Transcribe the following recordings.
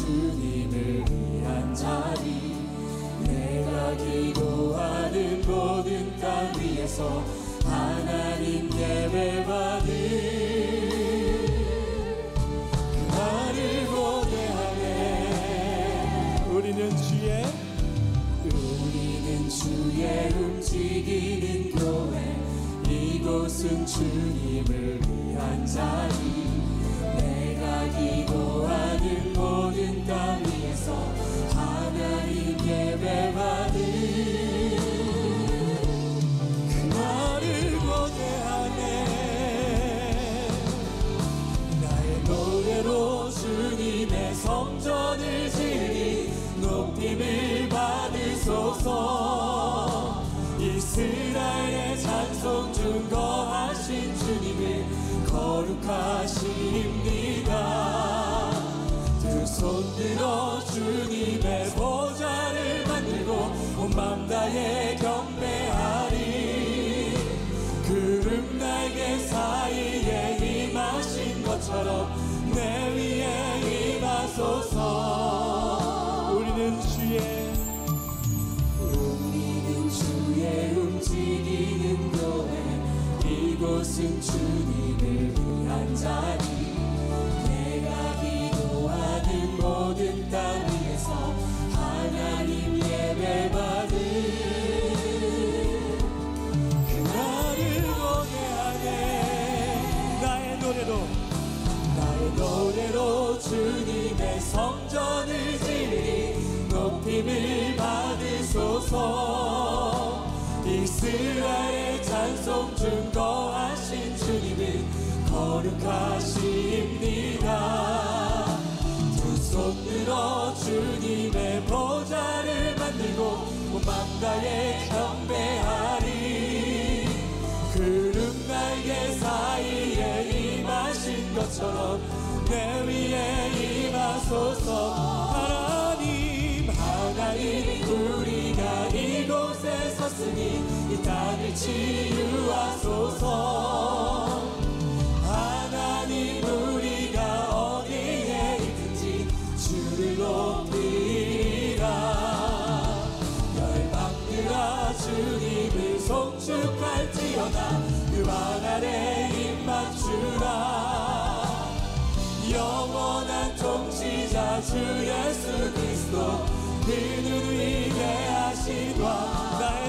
주님을 위한 자리, 내가 기도하는 모든 땅 위에서 하나님 예배받을 그날을 고대하네. 우리는 주의 움직이는 교회, 이곳은 주님을 위한 자리, 내가 기도하는 모든 땅 위에서 하나님 예배받을 그날을 고대하네. 나의 노래로 주님의 성전을 지으리 높임을 받으소서. 이스라엘의 찬송 중 거하신 주님을 거룩하십니다. 두 손 들어 주님의 보좌를 만들고 온 맘 다해 경배하리. 구름 날개 사이에 임하신 것처럼 내 위에 임하소서. 우리는 주의 움직이는 교회, 이곳은 주님을 위한 자리, 내가 기도하는 모든 땅 위에서 하나님 예배받을 그날을 고대하네. 나의 노래로 주님의 성전을 지으리 높임을 받으소서. 이스라엘의 찬송 중 거하신 주님을 거룩하십니다. 두 손 들어 주님의 보좌를 만들고 온 맘 다해 경배하리. 구름 날개 사이에 임하신 것처럼 내 위에 임하소서. 하나님 우리가 이곳에 섰으니 이 땅을 치유하소서. 하나님 우리가 어디에 있든지 주를 높이라. 열방들아 주님을 송축할지어다. 그 발 아래 입 맞추라. 영원한 통치자 주 예수 그리스도, 그는 위대하시다. 나의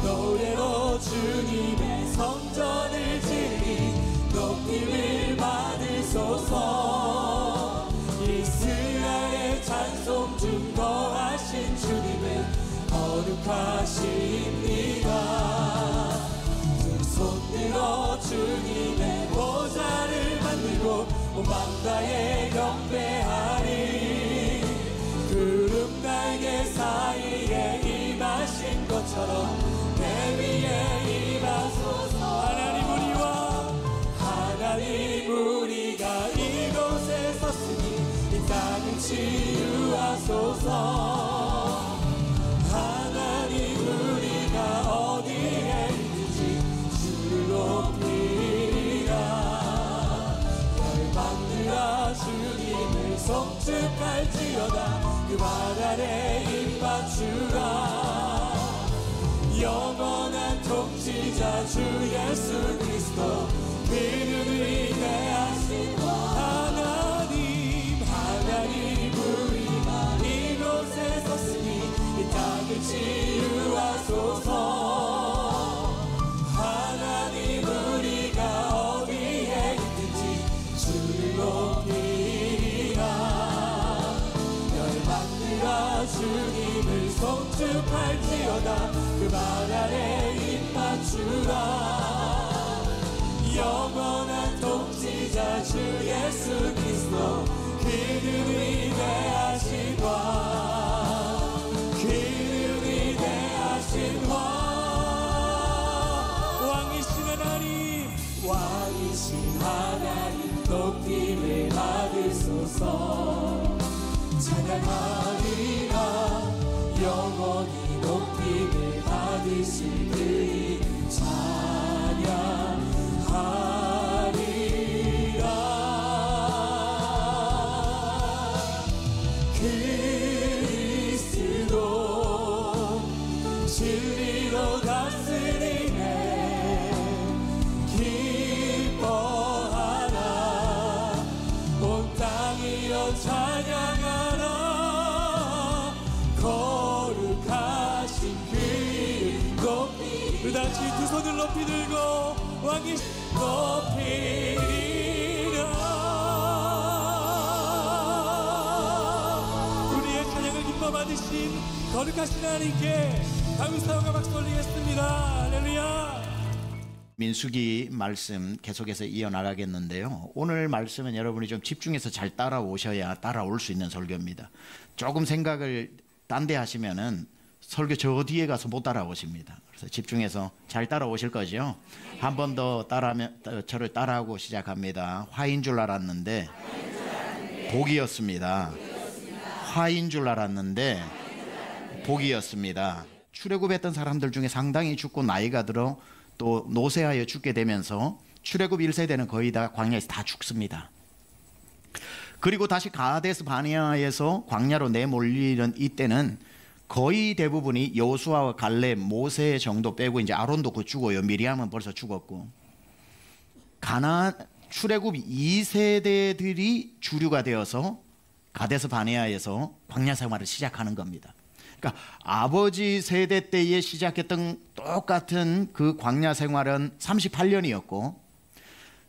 노래로 주님의 성전을 지으리 높임을 받으소서. 이스라엘의 찬송 중 거하신 주님을 거룩하십니다. 두 손 들어 주님의 보좌를 만들고 온 맘 다해 경배하리. 구름 날개 사이에 임하신 것처럼 내 위에 임하소서. 하나님 우리가 이곳에 섰으니 이 땅을 치유하소서. 하나님 우리가 어디에 있든지 주를 높이라. 열방들아 주님을 송축할지어다. 그 발 아래 입 맞추라. 영원한 통치자 주 예수 그리스도, 그는 위대하신 하나님 우리가 이곳에 섰으니 이 땅을 치유하소서. 하나님 우리가 어디에 있든지 주를 높이라. 열방들아 주님을 송축할지어다. 그 발 아래 입 맞추라. 영원한 통치자 주 예수 그리스도, 그는 위대하신 왕이신 하나님 높임을 받으소서. 찬양하리라. 영원히 높임을 받으실 그의 찬양하리라. 같이 두 손을 높이 들고 왕이 높이리라. 우리의 찬양을 기뻐 받으신 거룩하신 하나님께 감사와 박수 올리겠습니다. 할렐루야. 민수기 말씀 계속해서 이어나가겠는데요, 오늘 말씀은 여러분이 좀 집중해서 잘 따라오셔야 따라올 수 있는 설교입니다. 조금 생각을 딴 데 하시면은 설교 저 뒤에 가서 못 따라오십니다. 그래서 집중해서 잘 따라오실 거죠. 한 번 더 저를 따라하고 시작합니다. 화인 줄 알았는데 복이었습니다. 화인 줄 알았는데 복이었습니다. 출애굽했던 사람들 중에 상당히 죽고 나이가 들어 또 노쇠하여 죽게 되면서 출애굽 1세대는 거의 다 광야에서 다 죽습니다. 그리고 다시 가데스 바네아에서 광야로 내몰리는 이때는 거의 대부분이 여호수아와 갈렙, 모세 정도 빼고 이제 아론도 그 죽어요. 미리암은 벌써 죽었고, 출애굽 2세대들이 주류가 되어서 가데스 바네아에서 광야 생활을 시작하는 겁니다. 그러니까 아버지 세대 때에 시작했던 똑같은 그 광야 생활은 38년이었고,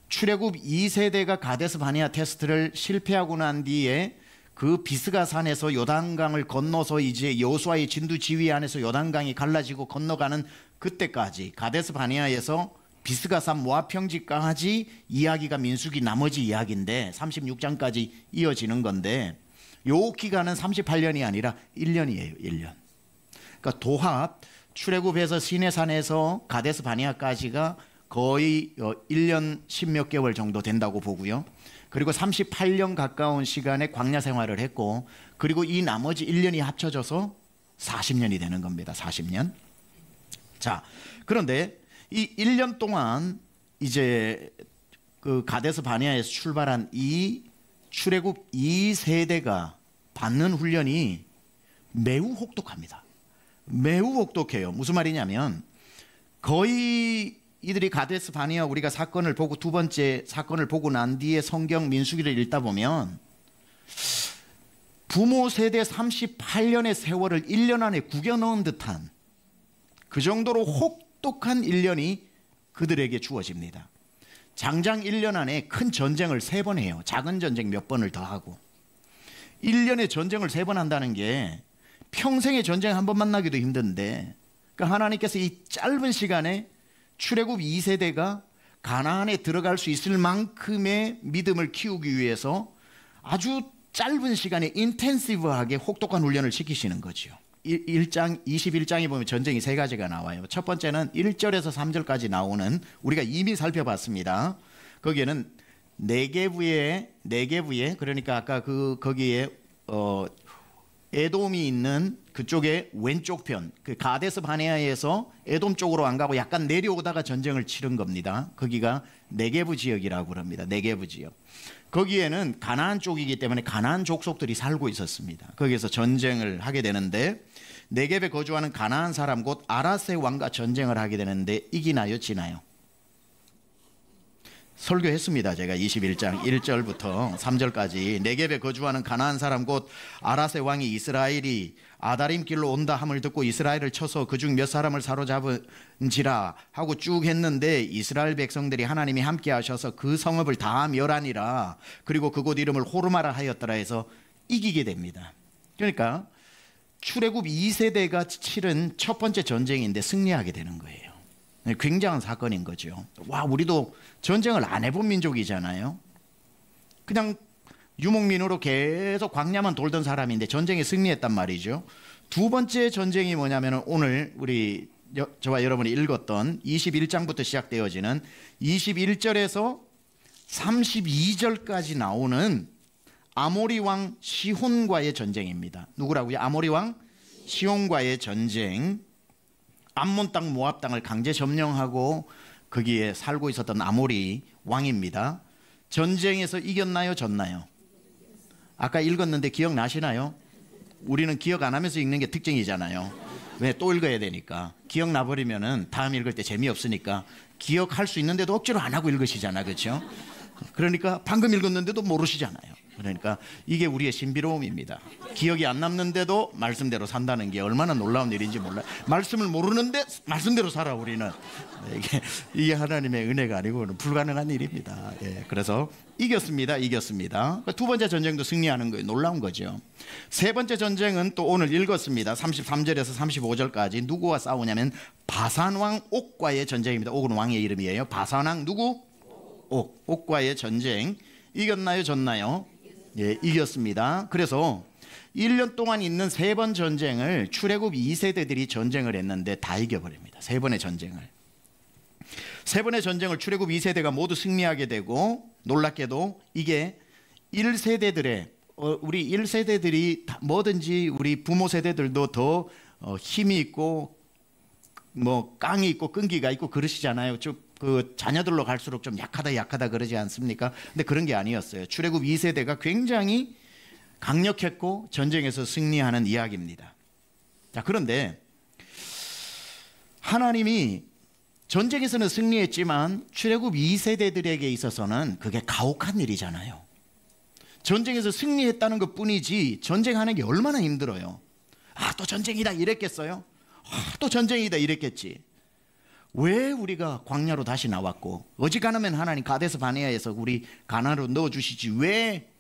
출애굽 2세대가 가데스 바네아 테스트를 실패하고 난 뒤에 그 비스가 산에서 요단강을 건너서 이제 여호수아의 진두 지휘 안에서 요단강이 갈라지고 건너가는 그때까지 가데스 바네아에서 비스가 산 모압 평지까지 이야기가 민수기 나머지 이야기인데 36장까지 이어지는 건데, 요 기간은 38년이 아니라 1년이에요. 1년. 그러니까 도합 출애굽에서 시내산에서 가데스 바네아까지가 거의 1년 10몇 개월 정도 된다고 보고요. 그리고 38년 가까운 시간에 광야 생활을 했고, 그리고 이 나머지 1년이 합쳐져서 40년이 되는 겁니다. 40년. 자, 그런데 이 1년 동안 이제 그 가데스 바네아에서 출발한 이 출애굽 2세대가 받는 훈련이 매우 혹독합니다. 매우 혹독해요. 무슨 말이냐면, 거의 이들이 가데스 바네아 우리가 사건을 보고 두 번째 사건을 보고 난 뒤에 성경 민수기를 읽다 보면 부모 세대 38년의 세월을 1년 안에 구겨 넣은 듯한 그 정도로 혹독한 1년이 그들에게 주어집니다. 장장 1년 안에 큰 전쟁을 3번 해요. 작은 전쟁 몇 번을 더 하고. 1년에 전쟁을 3번 한다는 게 평생의 전쟁 한 번 만나기도 힘든데, 그러니까 하나님께서 이 짧은 시간에 출애굽 2세대가 가나안에 들어갈 수 있을 만큼의 믿음을 키우기 위해서 아주 짧은 시간에 인텐시브하게 혹독한 훈련을 시키시는 거죠. 21장에 보면 전쟁이 3가지가 나와요. 첫 번째는 1절에서 3절까지 나오는, 우리가 이미 살펴봤습니다. 거기에는 네게브에 그러니까 아까 거기에 에돔이 있는 그쪽에 왼쪽 편, 그 가데스 바네아에서 에돔 쪽으로 안 가고 약간 내려오다가 전쟁을 치른 겁니다. 거기가 네게브 지역이라고 합니다. 네게브 지역. 거기에는 가나안 쪽이기 때문에 가나안 족속들이 살고 있었습니다. 거기에서 전쟁을 하게 되는데, 네겝에 거주하는 가나안 사람 곧 아라세 왕과 전쟁을 하게 되는데 이기나요, 지나요? 설교했습니다. 제가 21장 1절부터 3절까지 네겝에 거주하는 가나안 사람 곧 아라세 왕이 이스라엘이 아다림 길로 온다 함을 듣고 이스라엘을 쳐서 그중 몇 사람을 사로잡은지라 하고 쭉 했는데, 이스라엘 백성들이 하나님이 함께 하셔서 그 성읍을 다 멸하니라. 그리고 그곳 이름을 호르마라 하였더라 해서 이기게 됩니다. 그러니까 출애굽 2세대가 치른 첫 번째 전쟁인데 승리하게 되는 거예요. 굉장한 사건인 거죠. 와, 우리도 전쟁을 안 해본 민족이잖아요. 그냥 유목민으로 계속 광야만 돌던 사람인데 전쟁에 승리했단 말이죠. 두 번째 전쟁이 뭐냐면 오늘 우리 저와 여러분이 읽었던 21장부터 시작되어지는 21절에서 32절까지 나오는 아모리 왕 시혼과의 전쟁입니다. 누구라고요? 아모리 왕 시혼과의 전쟁. 암몬 땅 모압 땅을 강제 점령하고 거기에 살고 있었던 아모리 왕입니다. 전쟁에서 이겼나요? 졌나요? 아까 읽었는데 기억나시나요? 우리는 기억 안 하면서 읽는 게 특징이잖아요. 왜? 또 읽어야 되니까. 기억나버리면은 다음 읽을 때 재미없으니까 기억할 수 있는데도 억지로 안 하고 읽으시잖아, 그렇죠? 그러니까 방금 읽었는데도 모르시잖아요. 그러니까 이게 우리의 신비로움입니다. 기억이 안 남는데도 말씀대로 산다는 게 얼마나 놀라운 일인지 몰라요. 말씀을 모르는데 말씀대로 살아 우리는. 이게 하나님의 은혜가 아니고 불가능한 일입니다. 예, 그래서 이겼습니다. 두 번째 전쟁도 승리하는 거예요. 놀라운 거죠. 세 번째 전쟁은 또 오늘 읽었습니다. 33절에서 35절까지 누구와 싸우냐면 바산왕 옥과의 전쟁입니다. 옥은 왕의 이름이에요. 바산왕 누구? 옥과의 전쟁. 이겼나요? 졌나요? 예, 이겼습니다. 그래서 1년 동안 있는 세 번 전쟁을 출애굽 2세대들이 전쟁을 했는데 다 이겨버립니다. 세 번의 전쟁을 출애굽 2세대가 모두 승리하게 되고, 놀랍게도 이게 1세대들의 우리 1세대들이 뭐든지 우리 부모 세대들도 더 힘이 있고 뭐 깡이 있고 끈기가 있고 그러시잖아요. 그 자녀들로 갈수록 좀 약하다 그러지 않습니까? 근데 그런 게 아니었어요. 출애굽 2세대가 굉장히 강력했고 전쟁에서 승리하는 이야기입니다. 자, 그런데 하나님이 전쟁에서는 승리했지만 출애굽 2세대들에게 있어서는 그게 가혹한 일이잖아요. 전쟁에서 승리했다는 것뿐이지 전쟁하는 게 얼마나 힘들어요. 또 전쟁이다 이랬겠어요? 또 전쟁이다 이랬겠지. 왜 우리가 광야로 다시 나왔고, 어지간하면 하나님 가데스 바네아에서 우리 가나안으로 넣어주시지 왜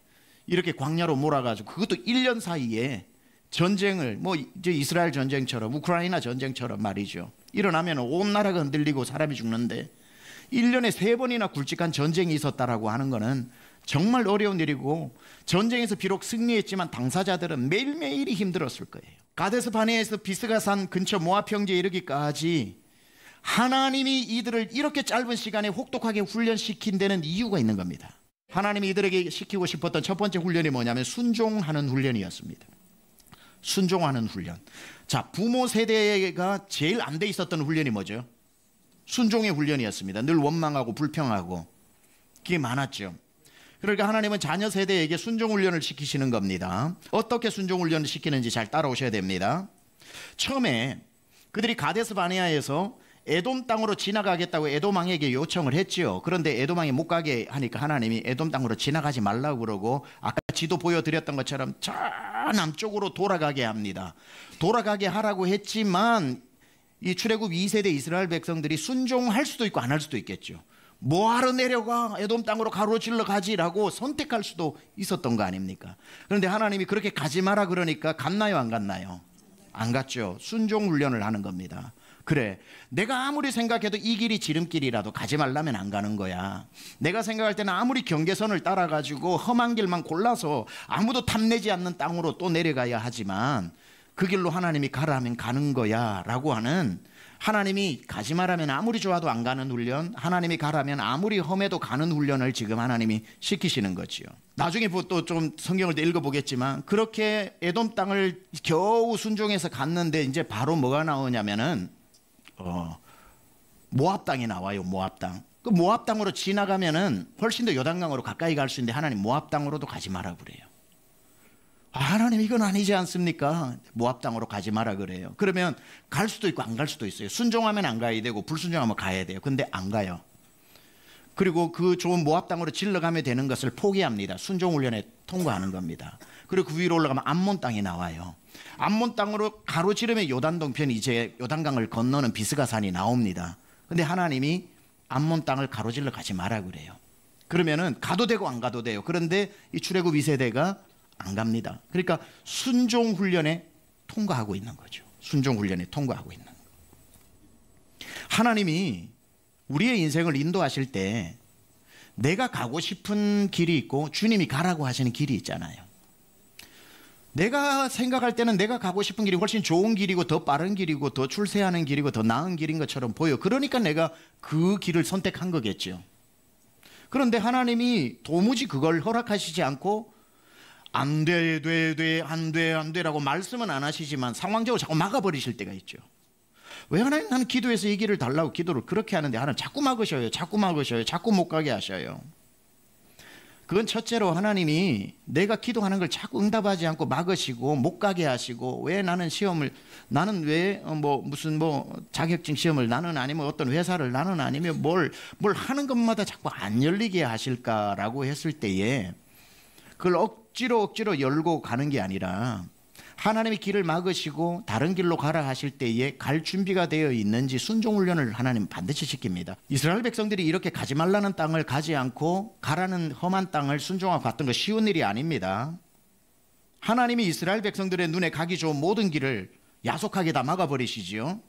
이렇게 광야로 몰아가지고, 그것도 1년 사이에 전쟁을, 뭐 이제 이스라엘 전쟁처럼 우크라이나 전쟁처럼 말이죠, 일어나면 온 나라가 흔들리고 사람이 죽는데 1년에 3번이나 굵직한 전쟁이 있었다라고 하는 거는 정말 어려운 일이고, 전쟁에서 비록 승리했지만 당사자들은 매일매일이 힘들었을 거예요. 가데스 바네아에서 비스가산 근처 모압 평지에 이르기까지 하나님이 이들을 이렇게 짧은 시간에 혹독하게 훈련시킨 데는 이유가 있는 겁니다. 하나님이 이들에게 시키고 싶었던 첫 번째 훈련이 뭐냐면 순종하는 훈련이었습니다. 순종하는 훈련. 자, 부모 세대가 제일 안 돼 있었던 훈련이 뭐죠? 순종의 훈련이었습니다. 늘 원망하고 불평하고 그게 많았죠. 그러니까 하나님은 자녀 세대에게 순종 훈련을 시키시는 겁니다. 어떻게 순종 훈련을 시키는지 잘 따라오셔야 됩니다. 처음에 그들이 가데스 바네아에서 에돔 땅으로 지나가겠다고 에돔 왕에게 요청을 했지요. 그런데 에돔 왕이 못 가게 하니까 하나님이 에돔 땅으로 지나가지 말라고 그러고, 아까 지도 보여드렸던 것처럼 저 남쪽으로 돌아가게 합니다. 돌아가게 하라고 했지만 이 출애굽 2세대 이스라엘 백성들이 순종할 수도 있고 안 할 수도 있겠죠. 뭐하러 내려가, 에돔 땅으로 가로질러 가지라고 선택할 수도 있었던 거 아닙니까? 그런데 하나님이 그렇게 가지 마라 그러니까 갔나요 안 갔나요? 안 갔죠. 순종 훈련을 하는 겁니다. 그래, 내가 아무리 생각해도 이 길이 지름길이라도 가지 말라면 안 가는 거야. 내가 생각할 때는 아무리 경계선을 따라가지고 험한 길만 골라서 아무도 탐내지 않는 땅으로 또 내려가야 하지만 그 길로 하나님이 가라면 가는 거야 라고 하는, 하나님이 가지 말라면 아무리 좋아도 안 가는 훈련, 하나님이 가라면 아무리 험해도 가는 훈련을 지금 하나님이 시키시는 거지요. 나중에 또 좀 성경을 읽어보겠지만 그렇게 에돔 땅을 겨우 순종해서 갔는데 이제 바로 뭐가 나오냐면은 모압 땅이 나와요. 모압 땅. 그 모압 땅으로 지나가면은 훨씬 더 요단강으로 가까이 갈 수 있는데 하나님 모압 땅으로도 가지 마라 그래요. 하나님 이건 아니지 않습니까? 모압 땅으로 가지 마라 그래요. 그러면 갈 수도 있고 안 갈 수도 있어요. 순종하면 안 가야 되고 불순종하면 가야 돼요. 근데 안 가요. 그리고 그 좋은 모압 땅으로 질러가면 되는 것을 포기합니다. 순종 훈련에 통과하는 겁니다. 그리고 그 위로 올라가면 암몬 땅이 나와요. 암몬 땅으로 가로지르면 요단 동편, 이제 요단강을 건너는 비스가산이 나옵니다. 근데 하나님이 암몬 땅을 가로질러 가지 마라 그래요. 그러면은 가도 되고 안 가도 돼요. 그런데 이 출애굽 2세대가 안 갑니다. 그러니까 순종 훈련에 통과하고 있는 거죠. 순종 훈련에 통과하고 있는. 하나님이 우리의 인생을 인도하실 때 내가 가고 싶은 길이 있고 주님이 가라고 하시는 길이 있잖아요. 내가 생각할 때는 내가 가고 싶은 길이 훨씬 좋은 길이고 더 빠른 길이고 더 출세하는 길이고 더 나은 길인 것처럼 보여. 그러니까 내가 그 길을 선택한 거겠죠. 그런데 하나님이 도무지 그걸 허락하시지 않고 안 돼라고 말씀은 안 하시지만 상황적으로 자꾸 막아버리실 때가 있죠. 왜 하나님, 나는 기도해서 이 길을 달라고 기도를 그렇게 하는데 하나님 자꾸 막으셔요. 자꾸 못 가게 하셔요. 그건 첫째로 하나님이 내가 기도하는 걸 자꾸 응답하지 않고 막으시고 못 가게 하시고, 왜 나는 시험을, 나는 왜 무슨 자격증 시험을, 나는 아니면 어떤 회사를, 나는 아니면 뭘 하는 것마다 자꾸 안 열리게 하실까라고 했을 때에 그걸 억지로 열고 가는 게 아니라 하나님이 길을 막으시고 다른 길로 가라 하실 때에 갈 준비가 되어 있는지 순종훈련을 하나님 반드시 시킵니다. 이스라엘 백성들이 이렇게 가지 말라는 땅을 가지 않고 가라는 험한 땅을 순종하고 갔던 거 쉬운 일이 아닙니다. 하나님이 이스라엘 백성들의 눈에 가기 좋은 모든 길을 야속하게 다 막아버리시지요.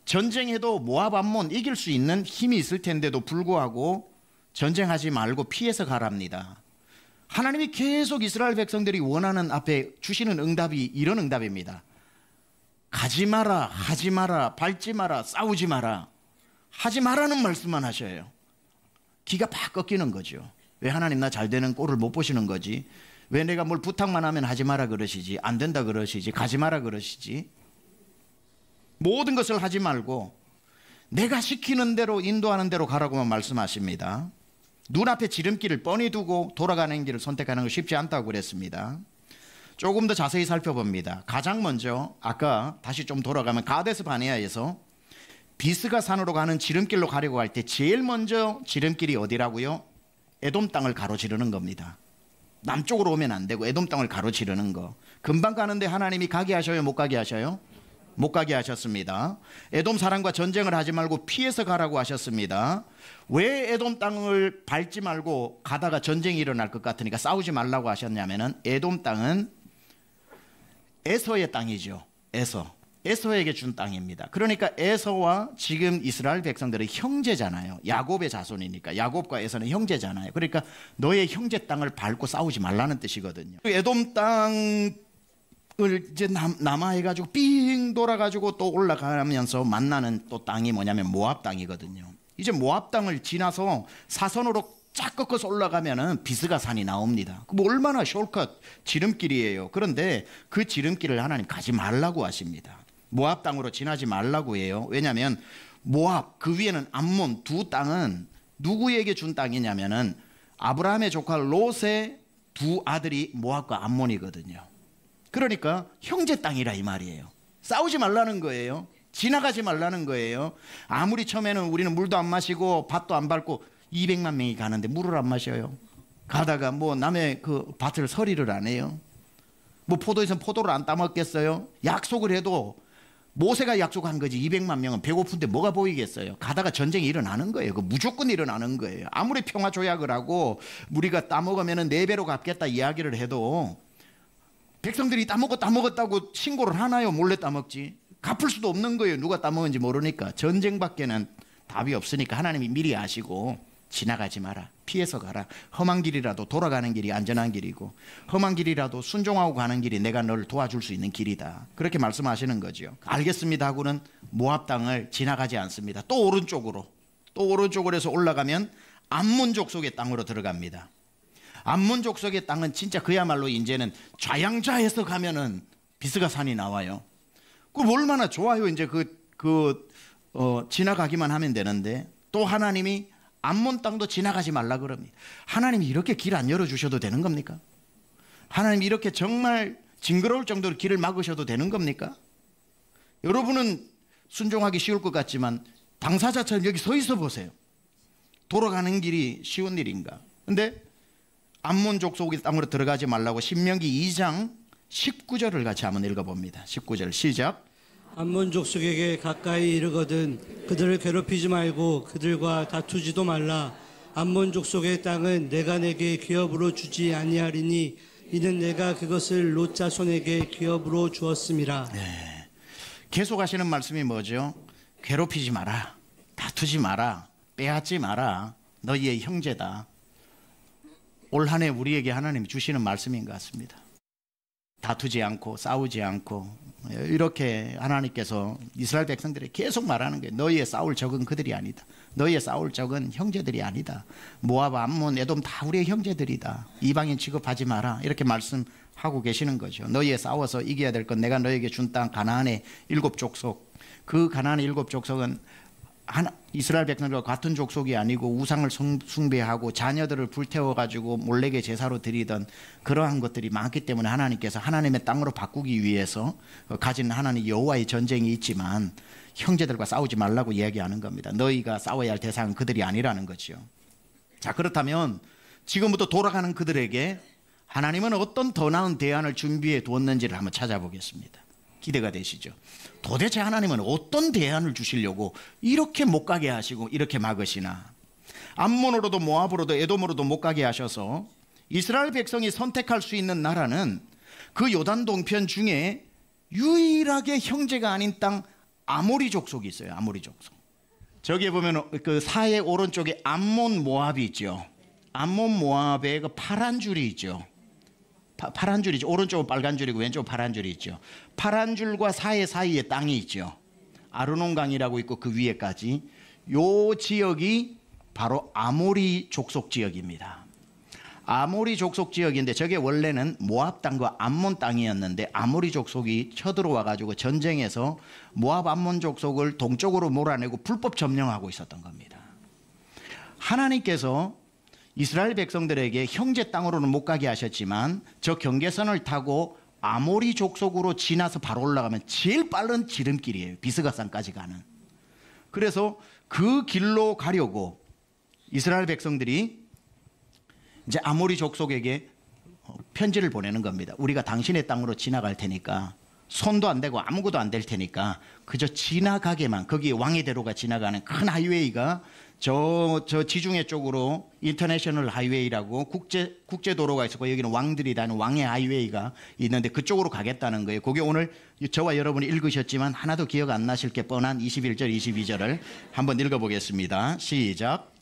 전쟁해도 모압 암몬 이길 수 있는 힘이 있을 텐데도 불구하고 전쟁하지 말고 피해서 가랍니다. 하나님이 계속 이스라엘 백성들이 원하는 앞에 주시는 응답이 이런 응답입니다. 가지 마라, 하지 마라, 밟지 마라, 싸우지 마라. 하지 마라는 말씀만 하셔요. 기가 팍 꺾이는 거죠. 왜 하나님 나 잘 되는 꼴을 못 보시는 거지? 왜 내가 뭘 부탁만 하면 하지 마라 그러시지? 안 된다 그러시지? 가지 마라 그러시지? 모든 것을 하지 말고 내가 시키는 대로 인도하는 대로 가라고만 말씀하십니다. 눈앞에 지름길을 뻔히 두고 돌아가는 길을 선택하는 건 쉽지 않다고 그랬습니다. 조금 더 자세히 살펴봅니다. 가장 먼저 아까 다시 좀 돌아가면 가데스 바네아에서 비스가 산으로 가는 지름길로 가려고 할 때 제일 먼저 지름길이 어디라고요? 에돔 땅을 가로지르는 겁니다. 남쪽으로 오면 안 되고 에돔 땅을 가로지르는 거. 금방 가는데 하나님이 가게 하셔요? 못 가게 하셔요? 못 가게 하셨습니다. 에돔 사람과 전쟁을 하지 말고 피해서 가라고 하셨습니다. 왜 에돔 땅을 밟지 말고 가다가 전쟁이 일어날 것 같으니까 싸우지 말라고 하셨냐면은 에돔 땅은 에서의 땅이죠. 에서에게 준 땅입니다. 그러니까 에서와 지금 이스라엘 백성들은 형제잖아요. 야곱의 자손이니까 야곱과 에서는 형제잖아요. 그러니까 너의 형제 땅을 밟고 싸우지 말라는 뜻이거든요. 에돔 땅을 이제 남하해가지고 삥 돌아가지고 또 올라가면서 만나는 또 땅이 뭐냐면 모압 땅이거든요. 이제 모압 땅을 지나서 사선으로 쫙 꺾어서 올라가면은 비스가 산이 나옵니다. 뭐 얼마나 숄컷 지름길이에요. 그런데 그 지름길을 하나님 가지 말라고 하십니다. 모압 땅으로 지나지 말라고 해요. 왜냐하면 모압 그 위에는 암몬 두 땅은 누구에게 준 땅이냐면은 아브라함의 조카 롯의 두 아들이 모압과 암몬이거든요. 그러니까 형제 땅이라 이 말이에요. 싸우지 말라는 거예요. 지나가지 말라는 거예요. 아무리 처음에는 우리는 물도 안 마시고 밭도 안 밟고 200만 명이 가는데 물을 안 마셔요. 가다가 뭐 남의 그 밭을 서리를 안 해요. 뭐 포도에서 포도를 안 따먹겠어요. 약속을 해도 모세가 약속한 거지 200만 명은 배고픈데 뭐가 보이겠어요. 가다가 전쟁이 일어나는 거예요. 그 무조건 일어나는 거예요. 아무리 평화 조약을 하고 우리가 따먹으면 4배로 갚겠다 이야기를 해도 백성들이 따먹었다고 신고를 하나요? 몰래 따먹지. 갚을 수도 없는 거예요. 누가 따먹은지 모르니까. 전쟁밖에는 답이 없으니까 하나님이 미리 아시고 지나가지 마라. 피해서 가라. 험한 길이라도 돌아가는 길이 안전한 길이고 험한 길이라도 순종하고 가는 길이 내가 너를 도와줄 수 있는 길이다. 그렇게 말씀하시는 거죠. 알겠습니다 하고는 모압 땅을 지나가지 않습니다. 또 오른쪽으로 해서 올라가면 암몬 족속의 땅으로 들어갑니다. 암몬 족속의 땅은 진짜 그야말로 이제는 좌양좌에서 가면은 비스가 산이 나와요. 그 얼마나 좋아요. 이제 지나가기만 하면 되는데 또 하나님이 암몬 땅도 지나가지 말라 그럽니다. 하나님이 이렇게 길 안 열어주셔도 되는 겁니까? 하나님이 이렇게 정말 징그러울 정도로 길을 막으셔도 되는 겁니까? 여러분은 순종하기 쉬울 것 같지만 당사자처럼 여기 서 있어 보세요. 돌아가는 길이 쉬운 일인가? 근데 암몬 족속의 땅으로 들어가지 말라고 신명기 2장 19절을 같이 한번 읽어봅니다. 19절 시작. 암몬 족속에게 가까이 이르거든 그들을 괴롭히지 말고 그들과 다투지도 말라. 암몬 족속의 땅은 내가 내게 기업으로 주지 아니하리니 이는 내가 그것을 롯 자손에게 기업으로 주었음이라. 네. 계속 하시는 말씀이 뭐죠? 괴롭히지 마라. 다투지 마라. 빼앗지 마라. 너희의 형제다. 올 한 해 우리에게 하나님이 주시는 말씀인 것 같습니다. 다투지 않고 싸우지 않고 이렇게 하나님께서 이스라엘 백성들이 계속 말하는 거예요. 너희의 싸울 적은 그들이 아니다. 너희의 싸울 적은 형제들이 아니다. 모압, 암몬, 에돔 다 우리의 형제들이다. 이방인 취급하지 마라. 이렇게 말씀하고 계시는 거죠. 너희의 싸워서 이겨야 될 건 내가 너에게 준 땅 가나안의 7족속. 그 가나안의 7족속은 이스라엘 백성들과 같은 족속이 아니고 우상을 숭배하고 자녀들을 불태워가지고 몰래게 제사로 드리던 그러한 것들이 많기 때문에 하나님께서 하나님의 땅으로 바꾸기 위해서 가진 하나님 여호와의 전쟁이 있지만 형제들과 싸우지 말라고 이야기하는 겁니다. 너희가 싸워야 할 대상은 그들이 아니라는 거죠. 자, 그렇다면 지금부터 돌아가는 그들에게 하나님은 어떤 더 나은 대안을 준비해 두었는지를 한번 찾아보겠습니다. 기대가 되시죠? 도대체 하나님은 어떤 대안을 주시려고 이렇게 못 가게 하시고 이렇게 막으시나? 암몬으로도 모압으로도 에돔으로도 못 가게 하셔서 이스라엘 백성이 선택할 수 있는 나라는 그 요단 동편 중에 유일하게 형제가 아닌 땅 아모리 족속이 있어요. 아모리 족속. 저기에 보면 그 사해 오른쪽에 암몬 모압이 있죠. 암몬 모압에 그 파란 줄이 있죠. 파란 줄이죠. 오른쪽은 빨간 줄이고 왼쪽은 파란 줄이 있죠. 파란 줄과 사해 사이에 땅이 있죠. 아르논강이라고 있고 그 위에까지. 요 지역이 바로 아모리 족속 지역입니다. 아모리 족속 지역인데 저게 원래는 모압 땅과 암몬 땅이었는데 아모리 족속이 쳐들어와 가지고 전쟁에서 모압 암몬 족속을 동쪽으로 몰아내고 불법 점령하고 있었던 겁니다. 하나님께서 이스라엘 백성들에게 형제 땅으로는 못 가게 하셨지만 저 경계선을 타고 아모리 족속으로 지나서 바로 올라가면 제일 빠른 지름길이에요. 비스가산까지 가는. 그래서 그 길로 가려고 이스라엘 백성들이 이제 아모리 족속에게 편지를 보내는 겁니다. 우리가 당신의 땅으로 지나갈 테니까 손도 안 대고 아무것도 안 될 테니까 그저 지나가게만, 거기에 왕의 대로가 지나가는 큰 하이웨이가 저 지중해 쪽으로 인터내셔널 하이웨이라고 국제 도로가 있었고 여기는 왕들이 다니는 왕의 하이웨이가 있는데 그쪽으로 가겠다는 거예요. 그게 오늘 저와 여러분이 읽으셨지만 하나도 기억 안 나실 게 뻔한 21절 22절을 한번 읽어보겠습니다. 시작.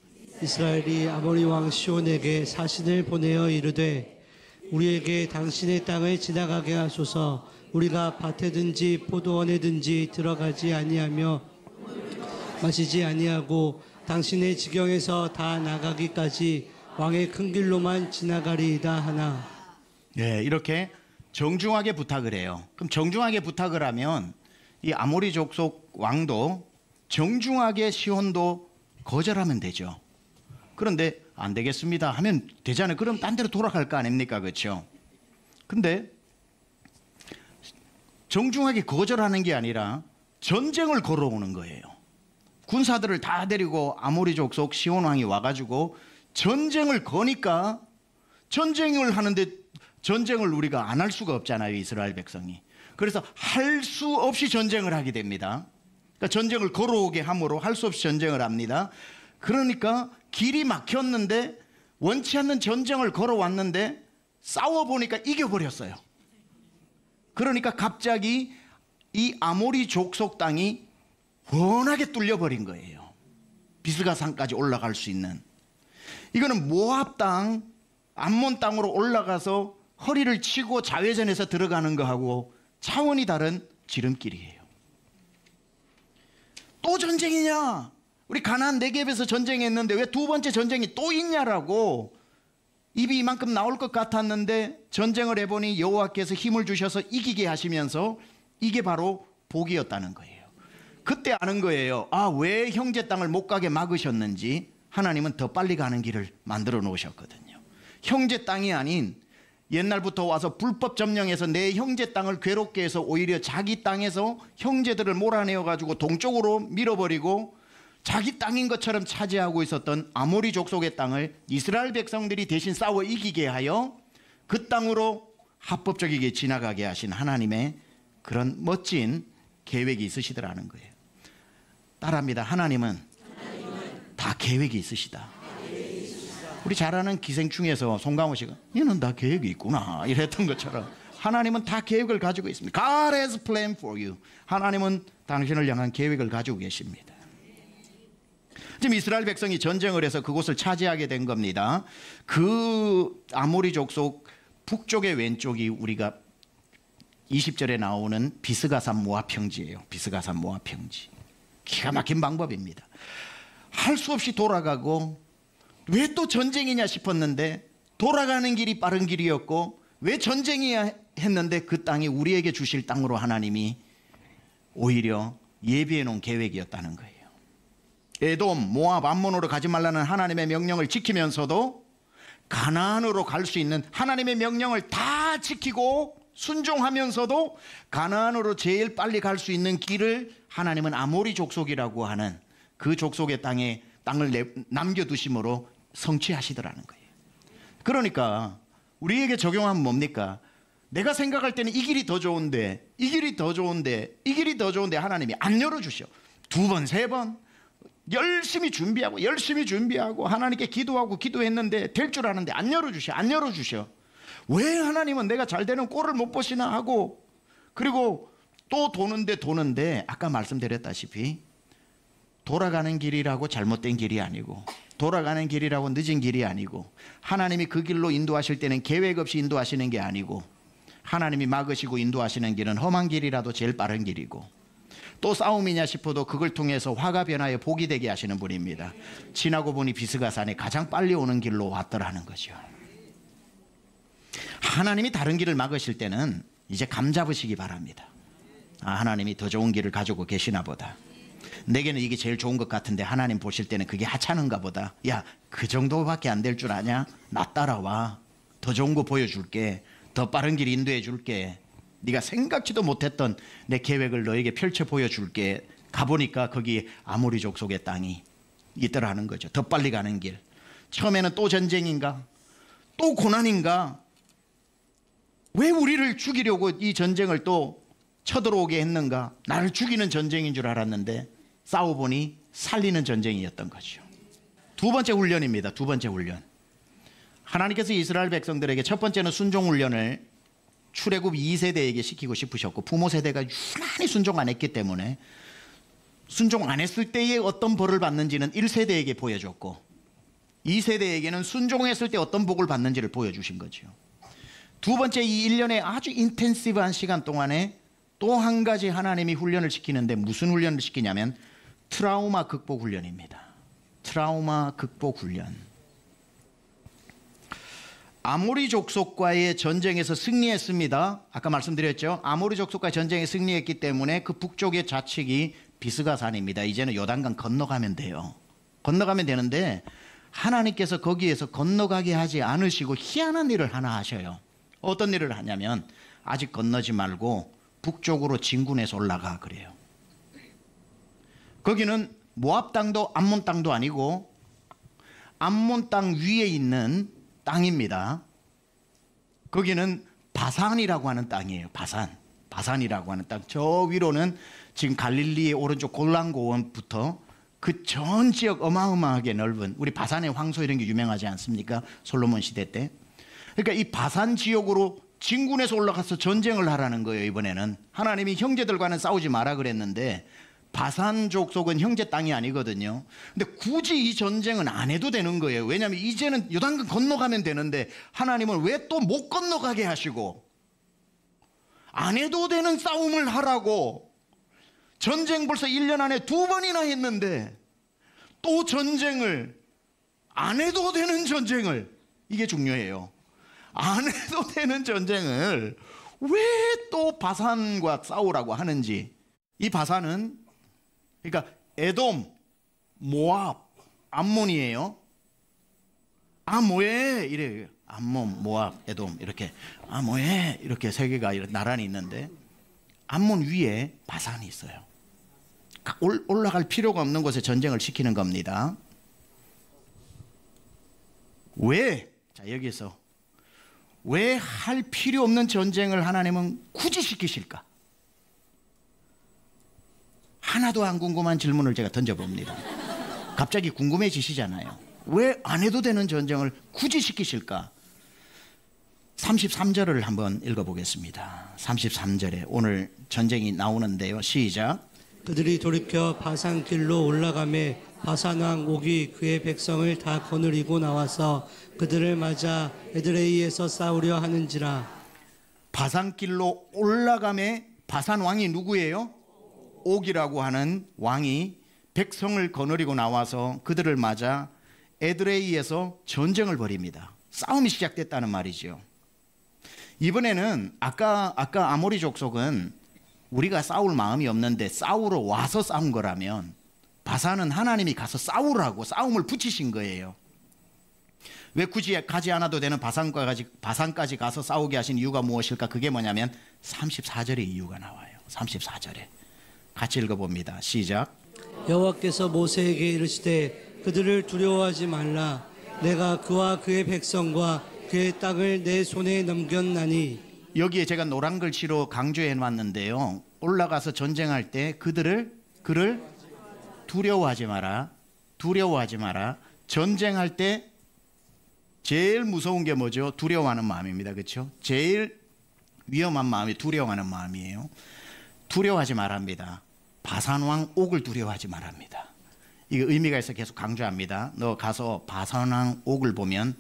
이스라엘이 아모리 왕 시온에게 사신을 보내어 이르되 우리에게 당신의 땅을 지나가게 하소서. 우리가 밭에든지 포도원에든지 들어가지 아니하며 마시지 아니하고 당신의 지경에서 다 나가기까지 왕의 큰 길로만 지나가리이다 하나. 네, 이렇게 정중하게 부탁을 해요. 그럼 정중하게 부탁을 하면 이 아모리 족속 왕도 정중하게 시온도 거절하면 되죠. 그런데 안 되겠습니다 하면 되잖아요. 그럼 딴 데로 돌아갈 거 아닙니까? 그렇죠? 근데 정중하게 거절하는 게 아니라 전쟁을 걸어오는 거예요. 군사들을 다 데리고 아모리 족속 시온 왕이 와가지고 전쟁을 거니까 전쟁을 하는데 전쟁을 우리가 안 할 수가 없잖아요. 이스라엘 백성이. 그래서 할 수 없이 전쟁을 하게 됩니다. 그러니까 전쟁을 걸어오게 함으로 할 수 없이 전쟁을 합니다. 그러니까 길이 막혔는데 원치 않는 전쟁을 걸어왔는데 싸워보니까 이겨버렸어요. 그러니까 갑자기 이 아모리 족속 땅이 워낙에 뚫려버린 거예요. 비스가산까지 올라갈 수 있는. 이거는 모압 땅, 암몬 땅으로 올라가서 허리를 치고 자회전해서 들어가는 거하고 차원이 다른 지름길이에요. 또 전쟁이냐? 우리 가나안 네겝에서 전쟁했는데 왜 두 번째 전쟁이 또 있냐라고 입이 이만큼 나올 것 같았는데 전쟁을 해보니 여호와께서 힘을 주셔서 이기게 하시면서 이게 바로 복이었다는 거예요. 그때 아는 거예요. 아, 왜 형제 땅을 못 가게 막으셨는지. 하나님은 더 빨리 가는 길을 만들어 놓으셨거든요. 형제 땅이 아닌 옛날부터 와서 불법 점령해서 내 형제 땅을 괴롭게 해서 오히려 자기 땅에서 형제들을 몰아내어 가지고 동쪽으로 밀어버리고 자기 땅인 것처럼 차지하고 있었던 아모리 족속의 땅을 이스라엘 백성들이 대신 싸워 이기게 하여 그 땅으로 합법적이게 지나가게 하신 하나님의 그런 멋진 계획이 있으시더라는 거예요. 따라합니다. 하나님은 다 계획이 있으시다. 우리 잘 아는 기생충에서 송강호 씨가 얘는 다 계획이 있구나 이랬던 것처럼 하나님은 다 계획을 가지고 있습니다. God has a plan for you. 하나님은 당신을 향한 계획을 가지고 계십니다. 지금 이스라엘 백성이 전쟁을 해서 그곳을 차지하게 된 겁니다. 그 아모리 족속 북쪽의 왼쪽이 우리가 20절에 나오는 비스가산 모압 평지예요. 비스가산 모압 평지. 기가 막힌 방법입니다. 할 수 없이 돌아가고 왜 또 전쟁이냐 싶었는데 돌아가는 길이 빠른 길이었고 왜 전쟁이야 했는데 그 땅이 우리에게 주실 땅으로 하나님이 오히려 예비해 놓은 계획이었다는 거예요. 에돔, 모압, 암몬으로 가지 말라는 하나님의 명령을 지키면서도 가나안으로 갈 수 있는 하나님의 명령을 다 지키고 순종하면서도 가나안으로 제일 빨리 갈 수 있는 길을 하나님은 아모리 족속이라고 하는 그 족속의 땅을 남겨두심으로 성취하시더라는 거예요. 그러니까 우리에게 적용하면 뭡니까? 내가 생각할 때는 이 길이 더 좋은데, 이 길이 더 좋은데, 이 길이 더 좋은데 하나님이 안 열어주셔. 2번, 3번 열심히 준비하고 하나님께 기도하고 기도했는데 될 줄 아는데 안 열어주셔. 왜 하나님은 내가 잘 되는 꼴을 못 보시나 하고, 그리고 또 도는데 아까 말씀드렸다시피 돌아가는 길이라고 잘못된 길이 아니고, 돌아가는 길이라고 늦은 길이 아니고, 하나님이 그 길로 인도하실 때는 계획 없이 인도하시는 게 아니고, 하나님이 막으시고 인도하시는 길은 험한 길이라도 제일 빠른 길이고, 또 싸움이냐 싶어도 그걸 통해서 화가 변하여 복이 되게 하시는 분입니다. 지나고 보니 비스가산에 가장 빨리 오는 길로 왔더라는 거죠. 하나님이 다른 길을 막으실 때는 이제 감 잡으시기 바랍니다. 하나님이 더 좋은 길을 가지고 계시나 보다. 내게는 이게 제일 좋은 것 같은데 하나님 보실 때는 그게 하찮은가 보다. 야, 그 정도밖에 안 될 줄 아냐? 나 따라와. 더 좋은 거 보여줄게. 더 빠른 길 인도해 줄게. 네가 생각지도 못했던 내 계획을 너에게 펼쳐 보여줄게. 가보니까 거기 아모리 족속의 땅이 있더라는 거죠. 더 빨리 가는 길. 처음에는 또 전쟁인가? 또 고난인가? 왜 우리를 죽이려고 이 전쟁을 또 쳐들어오게 했는가? 나를 죽이는 전쟁인 줄 알았는데 싸워보니 살리는 전쟁이었던 거죠. 2번째 훈련입니다. 2번째 훈련. 하나님께서 이스라엘 백성들에게 첫 번째는 순종 훈련을 출애굽 2세대에게 시키고 싶으셨고, 부모 세대가 유난히 순종 안 했기 때문에 순종 안 했을 때에 어떤 벌을 받는지는 1세대에게 보여줬고, 2세대에게는 순종했을 때 어떤 복을 받는지를 보여주신 거죠. 2번째, 이 1년의 아주 인텐시브한 시간 동안에 또 한 가지 하나님이 훈련을 시키는데, 무슨 훈련을 시키냐면 트라우마 극복 훈련입니다. 트라우마 극복 훈련. 아모리 족속과의 전쟁에서 승리했습니다. 아까 말씀드렸죠. 아모리 족속과의 전쟁에 승리했기 때문에 그 북쪽의 좌측이 비스가산입니다. 이제는 요단강 건너가면 돼요. 건너가면 되는데 하나님께서 거기에서 건너가게 하지 않으시고 희한한 일을 하나 하셔요. 어떤 일을 하냐면, 아직 건너지 말고 북쪽으로 진군해서 올라가 그래요. 거기는 모압 땅도 암몬 땅도 아니고 암몬 땅 위에 있는 땅입니다. 거기는 바산이라고 하는 땅이에요. 바산이라고 하는 땅. 저 위로는 지금 갈릴리의 오른쪽 골란고원부터 그 전 지역 어마어마하게 넓은, 우리 바산의 황소 이런 게 유명하지 않습니까? 솔로몬 시대 때. 그러니까 이 바산 지역으로 진군해서 올라가서 전쟁을 하라는 거예요. 이번에는 하나님이 형제들과는 싸우지 마라 그랬는데 바산 족속은 형제 땅이 아니거든요. 근데 굳이 이 전쟁은 안 해도 되는 거예요. 왜냐하면 이제는 요단강 건너가면 되는데 하나님은 왜 또 못 건너가게 하시고 안 해도 되는 싸움을 하라고. 전쟁 벌써 1년 안에 2번이나 했는데 또 전쟁을, 안 해도 되는 전쟁을, 이게 중요해요. 안 해도 되는 전쟁을 왜 또 바산과 싸우라고 하는지. 이 바산은, 그러니까 에돔, 모압, 암몬이에요. 뭐해 이래요. 암몬, 모압, 에돔 이렇게 뭐해 이렇게 세 개가 나란히 있는데 암몬 위에 바산이 있어요. 올라갈 필요가 없는 곳에 전쟁을 시키는 겁니다. 왜? 자, 여기서 왜 할 필요 없는 전쟁을 하나님은 굳이 시키실까? 하나도 안 궁금한 질문을 제가 던져봅니다. 갑자기 궁금해지시잖아요. 왜 안 해도 되는 전쟁을 굳이 시키실까? 33절을 한번 읽어보겠습니다. 33절에 오늘 전쟁이 나오는데요. 시작. 그들이 돌이켜 바산 길로 올라가매 바산 왕 옥이 그의 백성을 다 거느리고 나와서 그들을 맞아 에드레이에서 싸우려 하는지라. 바산 길로 올라가매 바산 왕이 누구예요? 옥이라고 하는 왕이 백성을 거느리고 나와서 그들을 맞아 에드레이에서 전쟁을 벌입니다. 싸움이 시작됐다는 말이죠. 이번에는 아까 아모리 족속은 우리가 싸울 마음이 없는데 싸우러 와서 싸운 거라면, 바산은 하나님이 가서 싸우라고 싸움을 붙이신 거예요. 왜 굳이 가지 않아도 되는 바산까지 가서 싸우게 하신 이유가 무엇일까? 그게 뭐냐면 34절의 이유가 나와요. 34절에 같이 읽어봅니다. 시작. 여호와께서 모세에게 이르시되 그들을 두려워하지 말라. 내가 그와 그의 백성과 그의 땅을 내 손에 넘겼나니. 여기에 제가 노란 글씨로 강조해 놨는데요. 올라가서 전쟁할 때 그를 두려워하지 마라. 두려워하지 마라. 전쟁할 때 제일 무서운 게 뭐죠? 두려워하는 마음입니다. 그렇죠? 제일 위험한 마음이 두려워하는 마음이에요. 두려워하지 말합니다. 바산왕 옥을 두려워하지 말합니다. 이거 의미가 있어 계속 강조합니다. 너 가서 바산왕 옥을 보면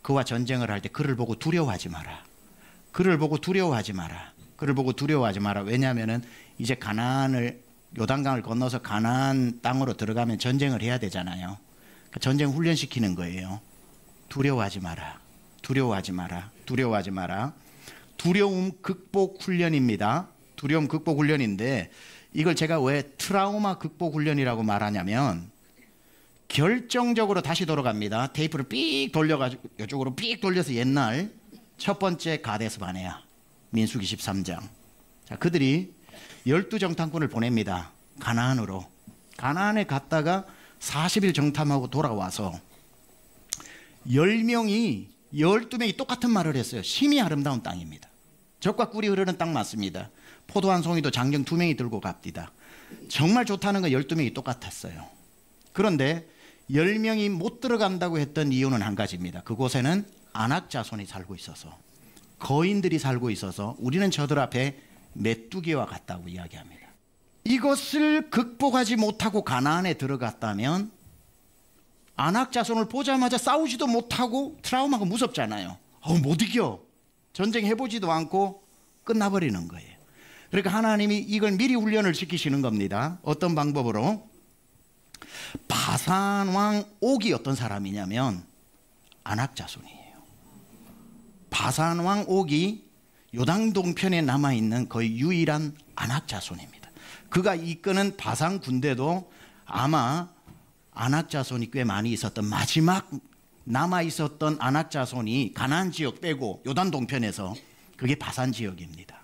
그와 전쟁을 할 때 그를 보고 두려워하지 마라. 그를 보고 두려워하지 마라. 그를 보고 두려워하지 마라. 왜냐하면은 이제 가나안을 요단강을 건너서 가나안 땅으로 들어가면 전쟁을 해야 되잖아요. 그러니까 전쟁 훈련시키는 거예요. 두려워하지 마라. 두려워하지 마라. 두려워하지 마라. 두려움 극복 훈련입니다. 두려움 극복 훈련인데 이걸 제가 왜 트라우마 극복 훈련이라고 말하냐면 결정적으로 다시 돌아갑니다. 테이프를 삑 돌려가지고 이쪽으로 삑 돌려서 옛날 첫 번째 가데스 바네아 민수기 13장. 자, 그들이 12정탐꾼을 보냅니다. 가나안으로. 가나안에 갔다가 40일 정탐하고 돌아와서 10명이 12명이 똑같은 말을 했어요. 심히 아름다운 땅입니다. 젖과 꿀이 흐르는 땅 맞습니다. 포도 한 송이도 장경 2명이 들고 갑니다. 정말 좋다는 건 12명이 똑같았어요. 그런데 10명이 못 들어간다고 했던 이유는 한 가지입니다. 그곳에는 아낙 자손이 살고 있어서, 거인들이 살고 있어서 우리는 저들 앞에 메뚜기와 같다고 이야기합니다. 이것을 극복하지 못하고 가나안에 들어갔다면 아낙 자손을 보자마자 싸우지도 못하고 트라우마가 무섭잖아요. 못 이겨. 전쟁해보지도 않고 끝나버리는 거예요. 그러니까 하나님이 이걸 미리 훈련을 시키시는 겁니다. 어떤 방법으로? 바산 왕 옥이 어떤 사람이냐면 아낙 자손이에요. 바산 왕 옥이 요단 동편에 남아있는 거의 유일한 아낙 자손입니다. 그가 이끄는 바산 군대도 아마 아낙 자손이 꽤 많이 있었던, 마지막 남아있었던 아낙 자손이 가나안 지역 빼고 요단 동편에서 그게 바산 지역입니다.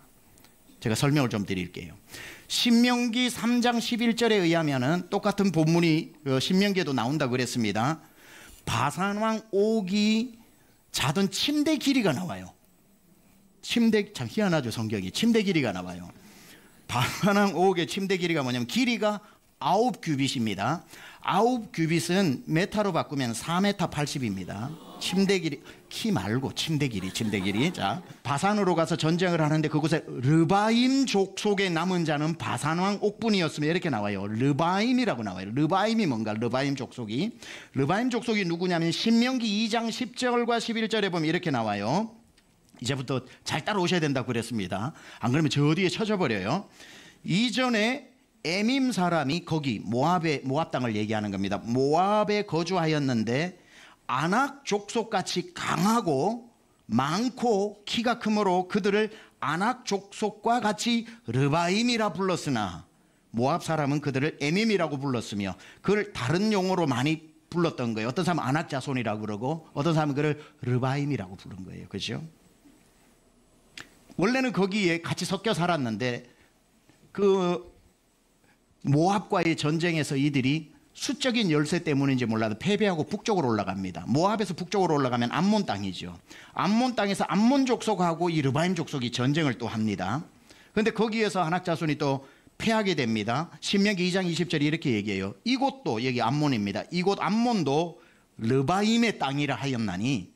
제가 설명을 좀 드릴게요. 신명기 3장 11절에 의하면은 똑같은 본문이 신명기에도 나온다고 그랬습니다. 바산 왕 옥이 자던 침대 길이가 나와요. 침대, 참 희한하죠, 성경이. 침대 길이가 나와요. 바산 왕 옥의 침대 길이가 뭐냐면 길이가 9규빗입니다. 9규빗은 메타로 바꾸면 4m 80입니다. 침대 길이, 키 말고 침대 길이. 자, 바산으로 가서 전쟁을 하는데 그곳에 르바임 족속에 남은 자는 바산 왕 옥분이었으며 이렇게 나와요. 르바임이라고 나와요. 르바임이 뭔가? 르바임 족속이 누구냐면 신명기 2장 10절과 11절에 보면 이렇게 나와요. 이제부터 잘 따라오셔야 된다고 그랬습니다. 안 그러면 저 뒤에 쳐져버려요. 이전에 에밈 사람이 거기 모압 땅을 얘기하는 겁니다. 모압에 거주하였는데 아낙 족속같이 강하고 많고 키가 크므로 그들을 아낙 족속과 같이 르바임이라 불렀으나 모압 사람은 그들을 에밈이라고 불렀으며 그걸 다른 용어로 많이 불렀던 거예요. 어떤 사람은 아낙 자손이라고 그러고 어떤 사람은 그를 르바임이라고 부른 거예요. 그렇죠? 원래는 거기에 같이 섞여 살았는데 그 모압과의 전쟁에서 이들이 수적인 열세 때문인지 몰라도 패배하고 북쪽으로 올라갑니다. 모압에서 북쪽으로 올라가면 암몬 땅이죠. 암몬 땅에서 암몬 족속하고 이 르바임 족속이 전쟁을 또 합니다. 그런데 거기에서 아낙 자손이 또 패하게 됩니다. 신명기 2장 20절이 이렇게 얘기해요. 이곳도, 여기 암몬입니다. 이곳 암몬도 르바임의 땅이라 하였나니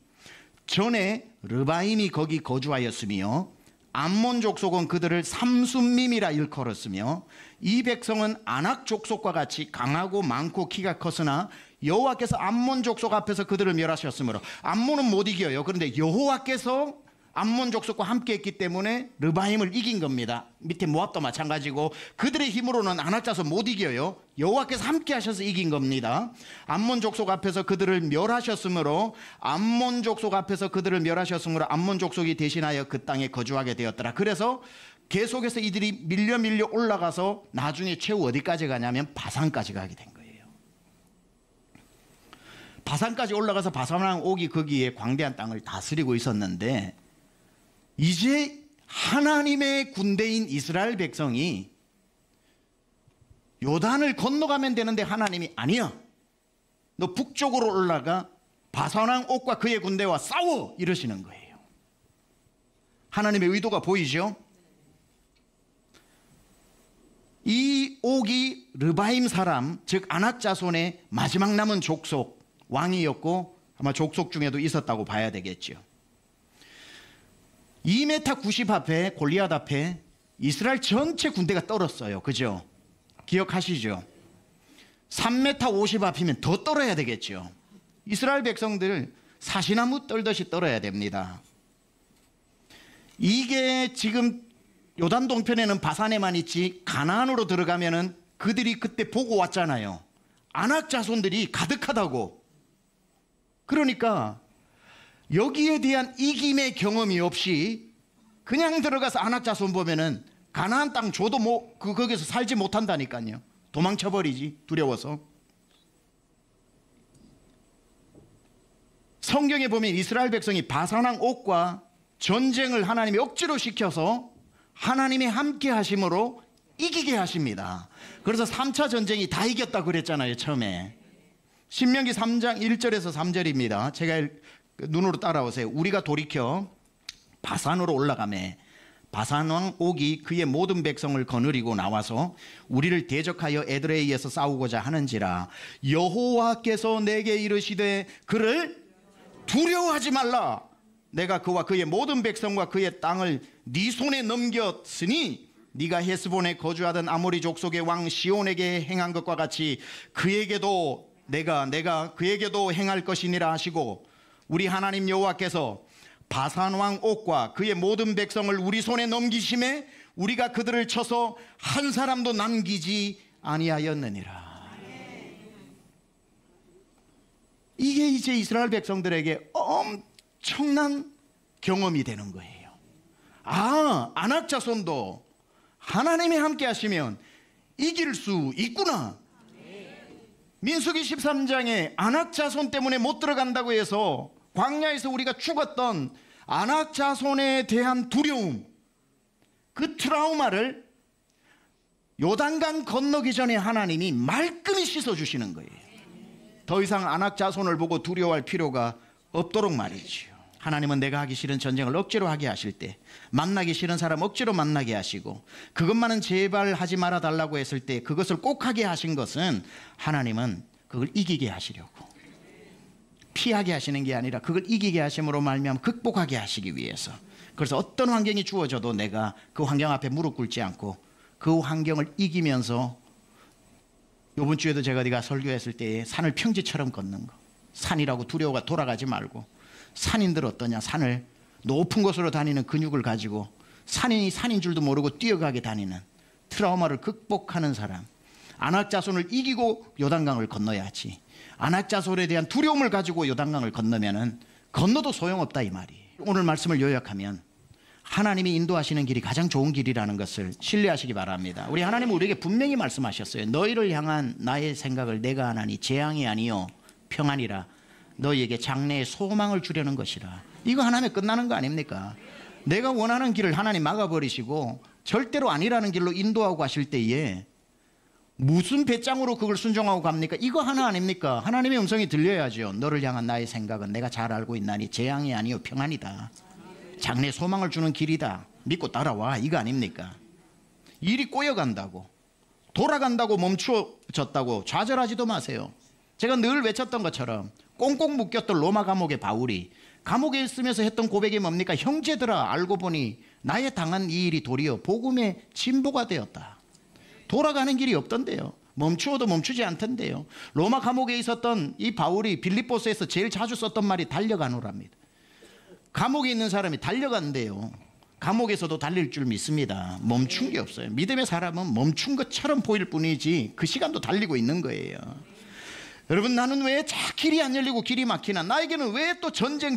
전에 르바임이 거기 거주하였으며 암몬 족속은 그들을 삼순밈이라 일컬었으며 이 백성은 아낙 족속과 같이 강하고 많고 키가 컸으나 여호와께서 암몬 족속 앞에서 그들을 멸하셨으므로, 암몬은 못 이겨요. 그런데 여호와께서 암몬 족속과 함께 했기 때문에 르바임을 이긴 겁니다. 밑에 모압도 마찬가지고 그들의 힘으로는 아낙 자손 못 이겨요. 여호와께서 함께 하셔서 이긴 겁니다. 암몬 족속 앞에서 그들을 멸하셨으므로 암몬 족속이 대신하여 그 땅에 거주하게 되었더라. 그래서 계속해서 이들이 밀려 올라가서 나중에 최후 어디까지 가냐면 바산까지 가게 된 거예요. 바산까지 올라가서 바산 왕 옥이 거기에 광대한 땅을 다스리고 있었는데 이제 하나님의 군대인 이스라엘 백성이 요단을 건너가면 되는데 하나님이 아니야, 너 북쪽으로 올라가 바산왕 옥과 그의 군대와 싸워 이러시는 거예요. 하나님의 의도가 보이죠? 이 옥이 르바임 사람, 즉 아낙 자손의 마지막 남은 족속 왕이었고 아마 족속 중에도 있었다고 봐야 되겠죠. 2m 90 앞에 골리앗 앞에 이스라엘 전체 군대가 떨었어요. 그죠? 기억하시죠? 3m 50 앞이면 더 떨어야 되겠죠. 이스라엘 백성들 사시나무 떨듯이 떨어야 됩니다. 이게 지금 요단 동편에는 바산에만 있지 가나안으로 들어가면은 그들이 그때 보고 왔잖아요. 아낙 자손들이 가득하다고. 그러니까 여기에 대한 이김의 경험이 없이 그냥 들어가서 아낙 자손 보면은 가나안 땅 줘도 뭐 거기서 살지 못한다니까요. 도망쳐버리지, 두려워서. 성경에 보면 이스라엘 백성이 바산왕 옥과 전쟁을 하나님이 억지로 시켜서 하나님이 함께 하심으로 이기게 하십니다. 그래서 3차 전쟁이 다 이겼다고 그랬잖아요, 처음에. 신명기 3장 1절에서 3절입니다. 제가 눈으로 따라오세요. 우리가 돌이켜 바산으로 올라가매 바산왕 옥이 그의 모든 백성을 거느리고 나와서 우리를 대적하여 에드레이에서 싸우고자 하는지라. 여호와께서 내게 이르시되 그를 두려워하지 말라. 내가 그와 그의 모든 백성과 그의 땅을 네 손에 넘겼으니 네가 헤스본에 거주하던 아모리 족속의 왕 시온에게 행한 것과 같이 그에게도 내가 그에게도 행할 것이니라 하시고, 우리 하나님 여호와께서 바산 왕 옥과 그의 모든 백성을 우리 손에 넘기심에 우리가 그들을 쳐서 한 사람도 남기지 아니하였느니라. 이게 이제 이스라엘 백성들에게 엄청난 경험이 되는 거예요. 아, 아낙 자손도 하나님이 함께 하시면 이길 수 있구나. 민수기 13장에 아낙 자손 때문에 못 들어간다고 해서 광야에서 우리가 죽었던 아낙 자손에 대한 두려움, 그 트라우마를 요단강 건너기 전에 하나님이 말끔히 씻어주시는 거예요. 더 이상 아낙 자손을 보고 두려워할 필요가 없도록 말이죠. 하나님은 내가 하기 싫은 전쟁을 억지로 하게 하실 때, 만나기 싫은 사람 억지로 만나게 하시고, 그것만은 제발 하지 말아 달라고 했을 때 그것을 꼭 하게 하신 것은 하나님은 그걸 이기게 하시려고, 피하게 하시는 게 아니라 그걸 이기게 하심으로 말미암아 극복하게 하시기 위해서. 그래서 어떤 환경이 주어져도 내가 그 환경 앞에 무릎 꿇지 않고 그 환경을 이기면서, 이번 주에도 제가 어디가 설교했을 때 산을 평지처럼 걷는 거, 산이라고 두려워가 돌아가지 말고, 산인들 어떠냐, 산을 높은 곳으로 다니는 근육을 가지고 산인이 산인 줄도 모르고 뛰어가게 다니는, 트라우마를 극복하는 사람, 아낙 자손을 이기고 요단강을 건너야지. 아낙 자손에 대한 두려움을 가지고 요단강을 건너면은 건너도 소용없다 이 말이에요. 오늘 말씀을 요약하면 하나님이 인도하시는 길이 가장 좋은 길이라는 것을 신뢰하시기 바랍니다. 우리 하나님은 우리에게 분명히 말씀하셨어요. 너희를 향한 나의 생각을 내가 하나니 재앙이 아니요 평안이라, 너희에게 장래의 소망을 주려는 것이라. 이거 하나면 끝나는 거 아닙니까? 내가 원하는 길을 하나님 막아버리시고 절대로 아니라는 길로 인도하고 가실 때에 무슨 배짱으로 그걸 순종하고 갑니까? 이거 하나 아닙니까? 하나님의 음성이 들려야죠. 너를 향한 나의 생각은 내가 잘 알고 있나니 재앙이 아니요 평안이다. 장래 소망을 주는 길이다. 믿고 따라와. 이거 아닙니까? 일이 꼬여간다고, 돌아간다고 멈추어졌다고 좌절하지도 마세요. 제가 늘 외쳤던 것처럼 꽁꽁 묶였던 로마 감옥의 바울이 감옥에 있으면서 했던 고백이 뭡니까? 형제들아, 알고 보니 나의 당한 이 일이 도리어 복음의 진보가 되었다. 돌아가는 길이 없던데요. 멈추어도 멈추지 않던데요. 로마 감옥에 있었던 이 바울이 빌립보스에서 제일 자주 썼던 말이 달려가노랍니다. 감옥에 있는 사람이 달려간대요. 감옥에서도 달릴 줄 믿습니다. 멈춘 게 없어요. 믿음의 사람은 멈춘 것처럼 보일 뿐이지 그 시간도 달리고 있는 거예요. 여러분, 나는 왜 길이 안 열리고 길이 막히나? 나에게는 왜 또 전쟁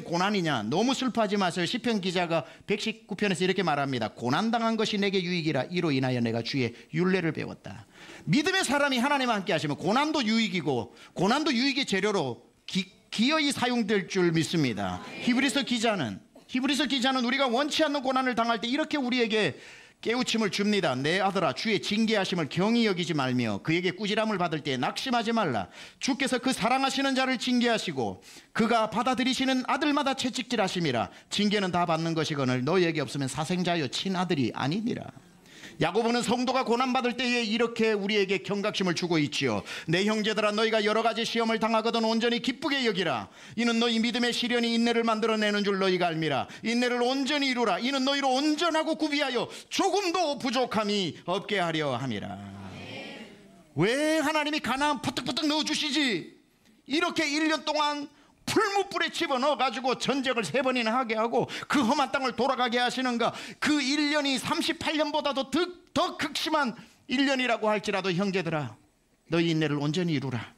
고난이냐? 너무 슬퍼하지 마세요. 시편 기자가 119편에서 이렇게 말합니다. 고난당한 것이 내게 유익이라, 이로 인하여 내가 주의 율례를 배웠다. 믿음의 사람이 하나님과 함께 하시면 고난도 유익이고, 고난도 유익의 재료로 기어이 사용될 줄 믿습니다. 히브리서 기자는 우리가 원치 않는 고난을 당할 때 이렇게 우리에게 깨우침을 줍니다. 내 아들아, 주의 징계하심을 경히 여기지 말며 그에게 꾸지람을 받을 때 낙심하지 말라. 주께서 그 사랑하시는 자를 징계하시고 그가 받아들이시는 아들마다 채찍질하심이라. 징계는 다 받는 것이거늘 너희에게 없으면 사생자여 친아들이 아니니라. 야고보는 성도가 고난받을 때에 이렇게 우리에게 경각심을 주고 있지요. 내 형제들아, 너희가 여러 가지 시험을 당하거든 온전히 기쁘게 여기라. 이는 너희 믿음의 시련이 인내를 만들어내는 줄 너희가 알미라. 인내를 온전히 이루라. 이는 너희로 온전하고 구비하여 조금도 부족함이 없게 하려 함이라. 왜 하나님이 가나안 푸득푸득 넣어주시지? 이렇게 1년 동안 풀무불에 집어넣어가지고 전쟁을 3번이나 하게 하고 그 험한 땅을 돌아가게 하시는가? 그 1년이 38년보다도 더 극심한 1년이라고 할지라도 형제들아, 너희 인내를 온전히 이루라.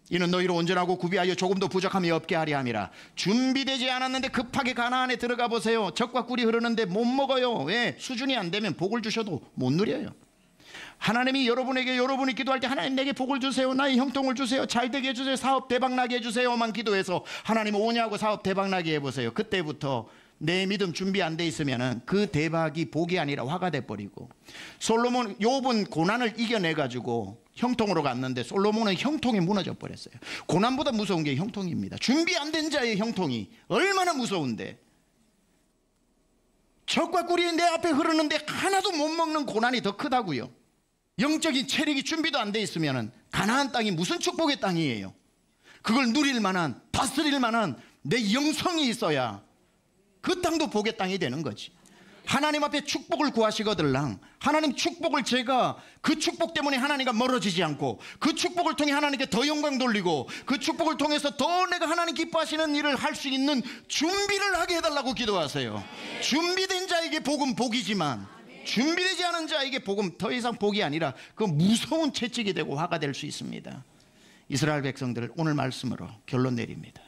이는 너희로 온전하고 구비하여 조금도 부족함이 없게 하려 함이라. 준비되지 않았는데 급하게 가나안에 들어가 보세요. 젖과 꿀이 흐르는데 못 먹어요. 왜? 수준이 안 되면 복을 주셔도 못 누려요. 하나님이 여러분이 기도할 때 하나님 내게 복을 주세요, 나의 형통을 주세요, 잘 되게 해주세요, 사업 대박나게 해주세요만 기도해서 하나님 오냐고 사업 대박나게 해보세요. 그때부터 내 믿음 준비 안 돼 있으면 그 대박이 복이 아니라 화가 돼버리고, 솔로몬, 욥은 고난을 이겨내가지고 형통으로 갔는데 솔로몬은 형통이 무너져 버렸어요. 고난보다 무서운 게 형통입니다. 준비 안 된 자의 형통이 얼마나 무서운데, 젖과 꿀이 내 앞에 흐르는데 하나도 못 먹는 고난이 더 크다고요. 영적인 체력이 준비도 안 돼 있으면 가나안 땅이 무슨 축복의 땅이에요. 그걸 누릴 만한, 다스릴 만한 내 영성이 있어야 그 땅도 복의 땅이 되는 거지. 하나님 앞에 축복을 구하시거들랑 하나님 축복을, 제가 그 축복 때문에 하나님과 멀어지지 않고 그 축복을 통해 하나님께 더 영광 돌리고 그 축복을 통해서 더 내가 하나님 기뻐하시는 일을 할 수 있는 준비를 하게 해달라고 기도하세요. 준비된 자에게 복은 복이지만 준비되지 않은 자에게 복은 더 이상 복이 아니라 그 무서운 채찍이 되고 화가 될 수 있습니다. 이스라엘 백성들 오늘 말씀으로 결론 내립니다.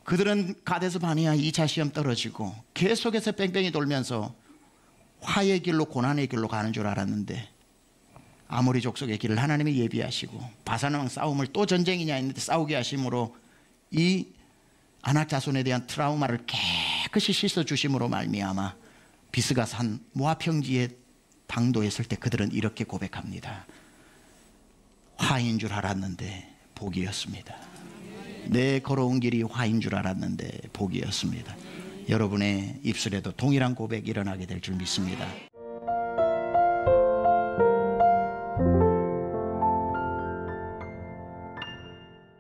그들은 가데스 바네아 2차 시험 떨어지고 계속해서 뺑뺑이 돌면서 화의 길로, 고난의 길로 가는 줄 알았는데 아모리 족속의 길을 하나님이 예비하시고 바산왕 싸움을 또 전쟁이냐 했는데 싸우게 하심으로 이 아낙 자손에 대한 트라우마를 깨끗이 씻어주심으로 말미암아 비스가 산 모압 평지에 당도에 설 때 그들은 이렇게 고백합니다. 화인 줄 알았는데 복이었습니다. 내 걸어온 길이 화인 줄 알았는데 복이었습니다. 여러분의 입술에도 동일한 고백이 일어나게 될 줄 믿습니다.